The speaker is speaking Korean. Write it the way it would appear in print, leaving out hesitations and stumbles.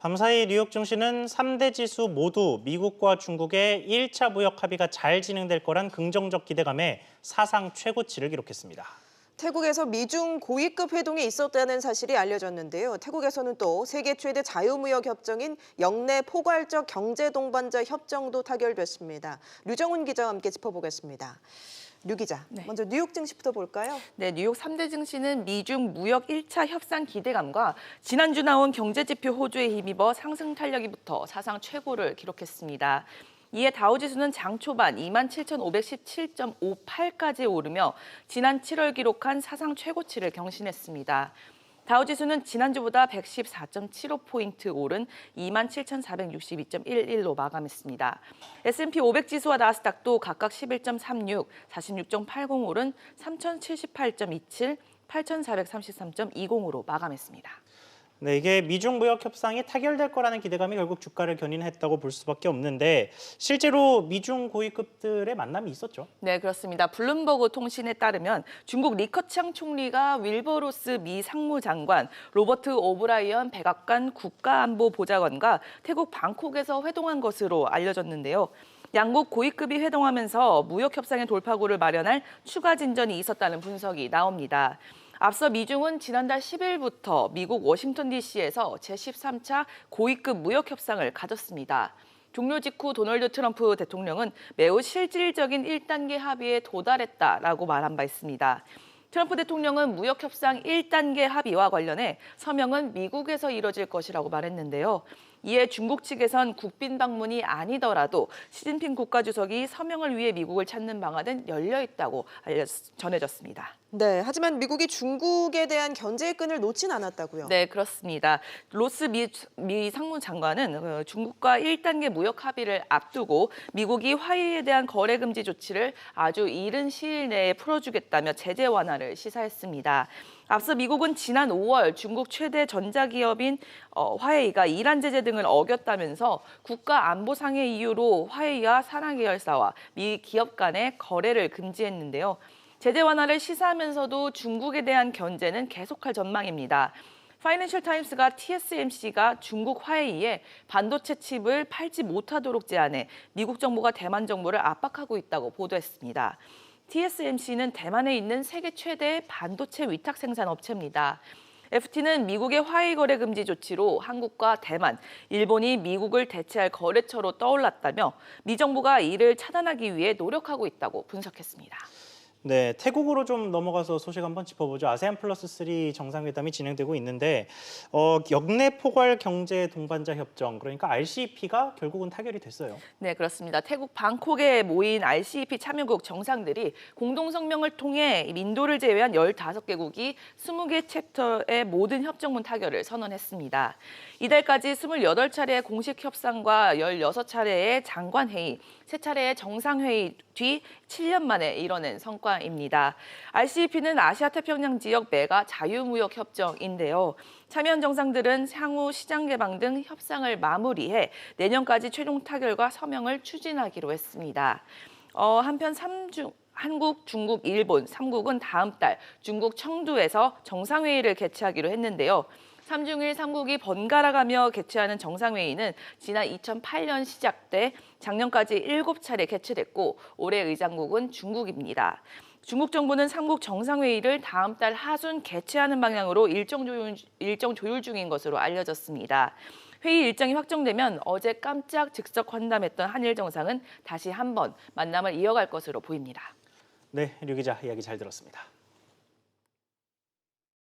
밤사이 뉴욕 증시는 3대 지수 모두 미국과 중국의 1차 무역 합의가 잘 진행될 거란 긍정적 기대감에 사상 최고치를 기록했습니다. 태국에서 미중 고위급 회동이 있었다는 사실이 알려졌는데요. 태국에서는 또 세계 최대 자유무역 협정인 영내 포괄적 경제 동반자 협정도 타결됐습니다. 류정훈 기자와 함께 짚어보겠습니다. 류 기자, 먼저 뉴욕 증시부터 볼까요? 네, 뉴욕 3대 증시는 미중 무역 1차 협상 기대감과 지난주 나온 경제지표 호조에 힘입어 상승 탄력이 붙어 사상 최고를 기록했습니다. 이에 다우지수는 장 초반 27,517.58까지 오르며 지난 7월 기록한 사상 최고치를 경신했습니다. 다우지수는 지난주보다 114.75포인트 오른 27,462.11로 마감했습니다. S&P 500 지수와 나스닥도 각각 11.36, 46.80 오른 3,078.27, 8,433.20으로 마감했습니다. 네, 이게 미중 무역 협상이 타결될 거라는 기대감이 결국 주가를 견인했다고 볼 수밖에 없는데 실제로 미중 고위급들의 만남이 있었죠. 네, 그렇습니다. 블룸버그 통신에 따르면 중국 리커창 총리가 윌버 로스 미 상무장관, 로버트 오브라이언 백악관 국가안보보좌관과 태국 방콕에서 회동한 것으로 알려졌는데요. 양국 고위급이 회동하면서 무역 협상의 돌파구를 마련할 추가 진전이 있었다는 분석이 나옵니다. 앞서 미중은 지난달 10일부터 미국 워싱턴 DC에서 제13차 고위급 무역 협상을 가졌습니다. 종료 직후 도널드 트럼프 대통령은 매우 실질적인 1단계 합의에 도달했다라고 말한 바 있습니다. 트럼프 대통령은 무역 협상 1단계 합의와 관련해 서명은 미국에서 이뤄질 것이라고 말했는데요. 이에 중국 측에선 국빈 방문이 아니더라도 시진핑 국가주석이 서명을 위해 미국을 찾는 방안은 열려 있다고 전해졌습니다. 네, 하지만 미국이 중국에 대한 견제의 끈을 놓진 않았다고요. 네, 그렇습니다. 로스 미 상무장관은 중국과 1단계 무역 합의를 앞두고 미국이 화웨이에 대한 거래 금지 조치를 아주 이른 시일 내에 풀어주겠다며 제재 완화를 시사했습니다. 앞서 미국은 지난 5월 중국 최대 전자기업인 화웨이가 이란 제재 등을 어겼다면서 국가안보상의 이유로 화웨이와 산하 계열사와 미 기업 간의 거래를 금지했는데요. 제재 완화를 시사하면서도 중국에 대한 견제는 계속할 전망입니다. 파이낸셜 타임스가 TSMC가 중국 화웨이에 반도체 칩을 팔지 못하도록 제한해 미국 정부가 대만 정부를 압박하고 있다고 보도했습니다. TSMC는 대만에 있는 세계 최대의 반도체 위탁 생산 업체입니다. FT는 미국의 화웨이 거래 금지 조치로 한국과 대만, 일본이 미국을 대체할 거래처로 떠올랐다며 미 정부가 이를 차단하기 위해 노력하고 있다고 분석했습니다. 네, 태국으로 좀 넘어가서 소식 한번 짚어보죠. 아세안 플러스 3 정상회담이 진행되고 있는데 역내 포괄 경제 동반자 협정, 그러니까 RCEP가 결국은 타결이 됐어요. 네, 그렇습니다. 태국 방콕에 모인 RCEP 참여국 정상들이 공동성명을 통해 인도를 제외한 15개국이 20개 챕터의 모든 협정문 타결을 선언했습니다. 이달까지 28차례의 공식 협상과 16차례의 장관회의, 3차례의 정상회의 뒤 7년 만에 이뤄낸 성과입니다. RCEP는 아시아태평양 지역 메가 자유무역 협정인데요. 참여한 정상들은 향후 시장 개방 등 협상을 마무리해 내년까지 최종 타결과 서명을 추진하기로 했습니다. 한편 한국, 중국, 일본 3국은 다음 달 중국 청두에서 정상회의를 개최하기로 했는데요. 3중일 3국이 번갈아가며 개최하는 정상회의는 지난 2008년 시작돼 작년까지 7차례 개최됐고 올해 의장국은 중국입니다. 중국 정부는 3국 정상회의를 다음 달 하순 개최하는 방향으로 일정 조율 중인 것으로 알려졌습니다. 회의 일정이 확정되면 어제 깜짝 즉석 환담했던 한일 정상은 다시 한번 만남을 이어갈 것으로 보입니다. 네, 류 기자 이야기 잘 들었습니다.